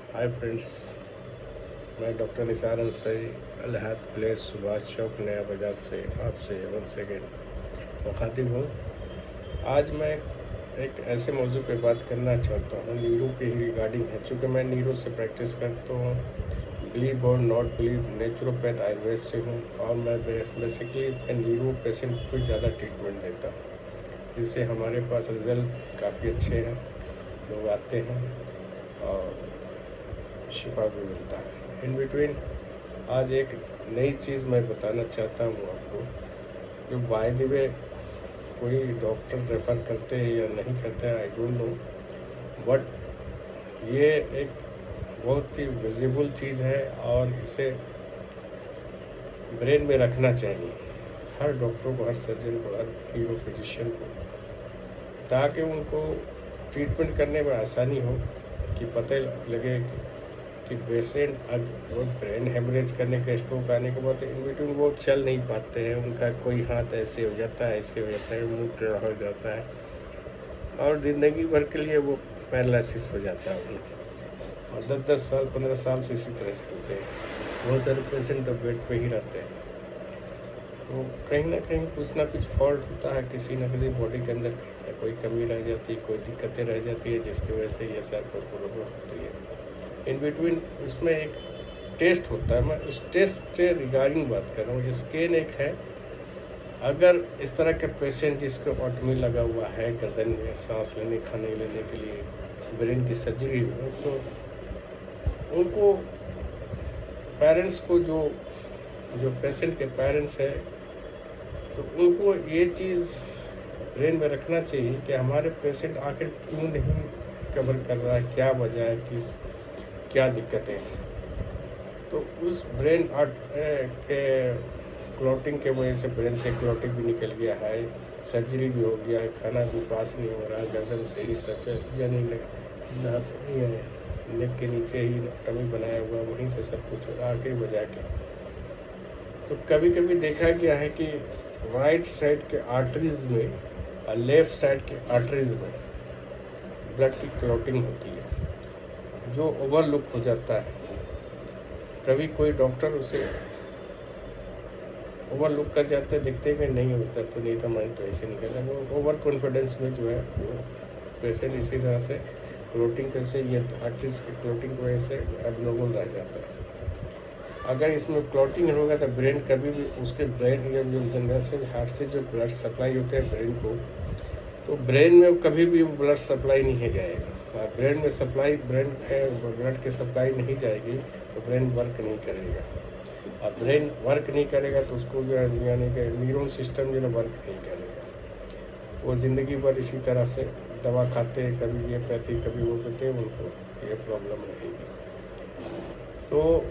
Hi friends, मैं doctor Nisar Ansari अल हयात place Subhash Chowk नया बाज़ार से आपसे वंस अगेन मुखातिब हूँ। आज मैं एक ऐसे मौजू पे बात करना चाहता हूँ, नीरो के ही रिगार्डिंग है। चूँकि मैं नीरो से प्रैक्टिस करता हूँ, बिलीव और नॉट बिलीव नेचुरोपैथ आयुर्वेद से हूँ, और मैं बेसिकली नीरो पेशेंट को ज़्यादा ट्रीटमेंट देता हूँ, जिससे हमारे पास रिज़ल्ट काफ़ी अच्छे हैं। लोग आते हैं और शिफा भी मिलता है। इन बिटवीन आज एक नई चीज़ मैं बताना चाहता हूँ आपको, जो बाय द वे कोई डॉक्टर रेफ़र करते हैं या नहीं करते हैं, आई डोंट नो, बट ये एक बहुत ही विजिबल चीज़ है और इसे ब्रेन में रखना चाहिए हर डॉक्टर को, हर सर्जन को, हर न्यूरो फिजिशियन को, ताकि उनको ट्रीटमेंट करने में आसानी हो, कि पता लगे कि पेशेंट वो ब्रेन हेमरेज करने के, स्ट्रोक आने के बाद इन बिटवीन वो चल नहीं पाते हैं, उनका कोई हाथ ऐसे हो जाता है, ऐसे हो जाता है, मुंह टेढ़ा हो जाता है, और ज़िंदगी भर के लिए वो पैरालिसिस हो जाता है उनको, और 10-10 साल 15 साल से इसी तरह चलते हैं। बहुत सारे पेशेंट तो बेड पे ही रहते हैं। तो कहीं ना कहीं कुछ ना कुछ फॉल्ट होता है, किसी न किसी बॉडी के अंदर कहीं ना कोई कमी रह जाती है, कोई दिक्कतें रह जाती है, जिसकी वजह से ये सर पर प्रॉब्लम होती है। इन बिटवीन इसमें एक टेस्ट होता है, मैं उस टेस्ट के रिगार्डिंग बात कर रहा हूँ। स्कैन एक है, अगर इस तरह के पेशेंट जिसको ऑटमी लगा हुआ है गर्दन में, सांस लेने खाने लेने के लिए ब्रेन की सर्जरी हो, तो उनको पेरेंट्स को, जो जो पेशेंट के पेरेंट्स हैं, तो उनको ये चीज़ ब्रेन में रखना चाहिए कि हमारे पेशेंट आखिर क्यों नहीं कवर कर रहा है, क्या वजह है, क्या दिक्कतें हैं। तो उस ब्रेन के क्लॉटिंग के वजह से ब्रेन से क्लॉटिंग भी निकल गया है, सर्जरी भी हो गया है, खाना भी पास नहीं हो रहा, गर्दन से ही सबसे यानी नेक के नीचे ही टमी बनाया हुआ, वहीं से सब कुछ हो रहा आखिर बजा के। तो कभी कभी देखा गया है कि राइट साइड के आर्टरीज में और लेफ्ट साइड के आर्टरीज में ब्लड की क्लॉटिंग होती है, जो ओवरलुक हो जाता है। कभी कोई डॉक्टर उसे ओवरलुक कर जाते हैं, देखते हैं कि नहीं हो सकता, तो नहीं था, माइंड तो ऐसे नहीं करता, वो ओवर कॉन्फिडेंस में जो है वो पेशेंट इसी तरह से क्लोटिंग से, ये आर्टरीज की क्लोटिंग की वजह से एबनॉर्मल रह जाता है। अगर इसमें क्लॉटिंग होगा तो ब्रेन कभी भी उसके ब्रेन या जो जनरल से हार्ट से जो ब्लड सप्लाई होते हैं ब्रेन को, तो ब्रेन में कभी भी ब्लड सप्लाई नहीं जाएगा। ब्रेन में सप्लाई, ब्रेन ब्लड की सप्लाई नहीं जाएगी तो ब्रेन वर्क नहीं करेगा, और ब्रेन वर्क नहीं करेगा तो उसको जो है यानी कि न्यूरल सिस्टम जो है वर्क नहीं करेगा। वो ज़िंदगी भर इसी तरह से दवा खाते, कभी ये कहते कभी वो कहते, उनको ये प्रॉब्लम रहेगी। तो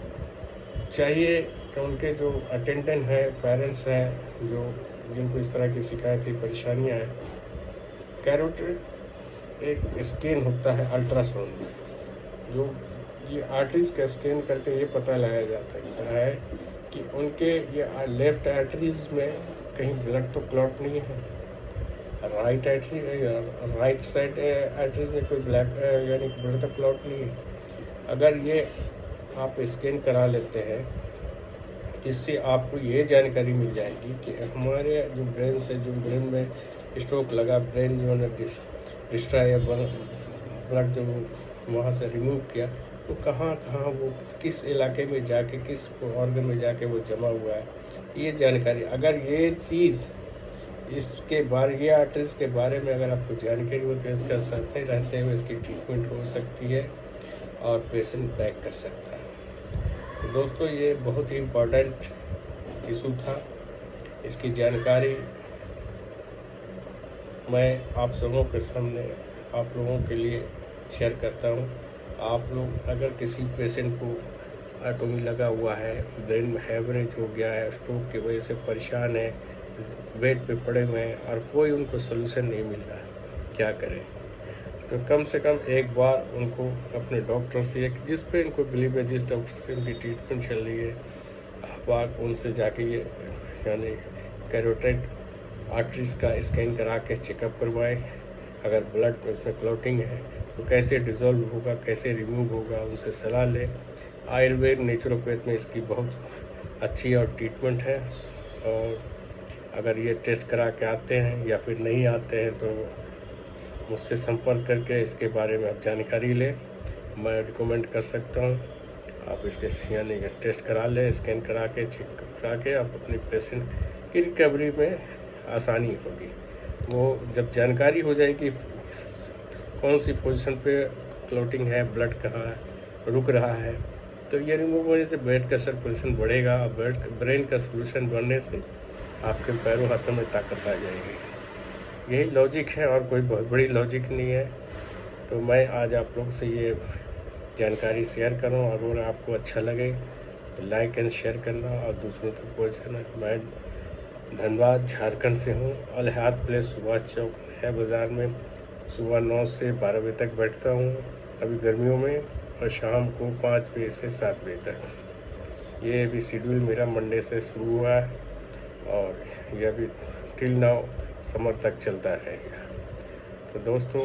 चाहिए कि उनके जो अटेंडेंट हैं, पेरेंट्स हैं, जो जिनको इस तरह की शिकायतें परेशानियाँ हैं, कैरोटिड एक स्कैन होता है अल्ट्रासाउंड में, जो ये आर्टरीज का स्कैन करके ये पता लगाया जाता है कि उनके ये लेफ्ट आर्टरीज में कहीं ब्लड तो क्लॉट नहीं है, राइट साइड आर्टरीज में कोई ब्लैक यानी कि ब्लड तो क्लॉट नहीं है। अगर ये आप स्कैन करा लेते हैं, जिससे आपको ये जानकारी मिल जाएगी कि हमारे जो ब्रेन से, जो ब्रेन में स्ट्रोक लगा, ब्रेन जो है डिस्ट्रॉय या ब्लड जो वहाँ से रिमूव किया, तो कहाँ कहाँ वो किस इलाके में जाके, किस ऑर्गन में जाके वो जमा हुआ है, ये जानकारी। अगर ये चीज़ इसके बारे, ये आर्टरीज के बारे में अगर आपको जानकारी हो, तो इसका साथ रहते हुए इसकी ट्रीटमेंट हो सकती है और पेशेंट बैक कर सकता है। तो दोस्तों, ये बहुत ही इम्पोर्टेंट इशू था, इसकी जानकारी मैं आप सबों के सामने, आप लोगों के लिए शेयर करता हूँ। आप लोग अगर किसी पेशेंट को एटोमी लगा हुआ है, ब्रेन में हैमरेज हो गया है, स्ट्रोक की वजह से परेशान है, बेड पे पड़े हुए हैं और कोई उनको सोल्यूशन नहीं मिल रहा है, क्या करें? तो कम से कम एक बार उनको अपने डॉक्टर से, एक जिस पे इनको बिलीव है, जिस डॉक्टर से उनकी ट्रीटमेंट चल रही है, आप उनसे जाके ये यानी कैरोटिड आर्टरीज का स्कैन करा के चेकअप करवाएं, अगर ब्लड उसमें क्लॉटिंग है तो कैसे डिज़ोल्व होगा, कैसे रिमूव होगा, उनसे सलाह लें। आयुर्वेद नेचुरोपैथ में इसकी बहुत अच्छी और ट्रीटमेंट है। और अगर ये टेस्ट करा के आते हैं या फिर नहीं आते हैं तो मुझसे संपर्क करके इसके बारे में आप जानकारी लें। मैं रिकमेंड कर सकता हूँ आप इसके यानी टेस्ट करा लें, स्कैन करा के, चेक करा के आप अपने पेशेंट की रिकवरी में आसानी होगी। वो जब जानकारी हो जाएगी कौन सी पोजीशन पे क्लॉटिंग है, ब्लड कहाँ रुक रहा है, तो ये रिमूव होने से ब्लड का सर्कुलेशन बढ़ेगा। ब्रेन का सोल्यूशन बढ़ने से आपके पैरों हाथों में ताकत आ जाएगी। यही लॉजिक है और कोई बहुत बड़ी लॉजिक नहीं है। तो मैं आज आप लोग से ये जानकारी शेयर कर रहा हूँ। अगर आपको अच्छा लगे तो लाइक एंड शेयर करना और दूसरों तक पहुँचाना। मैं धनबाद झारखंड से हूँ। अलहाद प्लेस सुभाष चौक है बाज़ार में। सुबह 9 से 12 बजे तक बैठता हूँ अभी गर्मियों में, और शाम को 5 बजे से 7 बजे तक। ये अभी शेड्यूल मेरा मंडे से शुरू हुआ है और ये अभी टिल नाउ समर तक चलता रहेगा। तो दोस्तों,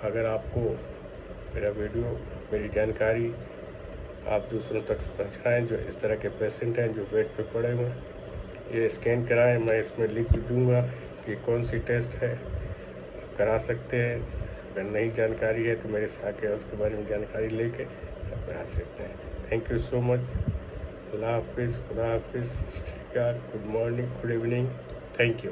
अगर आपको मेरा वीडियो, मेरी जानकारी आप दूसरों तक पहुँचाएँ जो इस तरह के पेशेंट हैं जो बेड पे पड़े हुए हैं, ये स्कैन कराएं। मैं इसमें लिख भी दूँगा कि कौन सी टेस्ट है, आप करा सकते हैं। अगर नहीं जानकारी है तो मेरे से आके उसके बारे में जानकारी लेके आप करा सकते हैं। Thank you so much. अल्लाह हाफिज़, खुदा हाफिज़, good morning, good evening, thank you.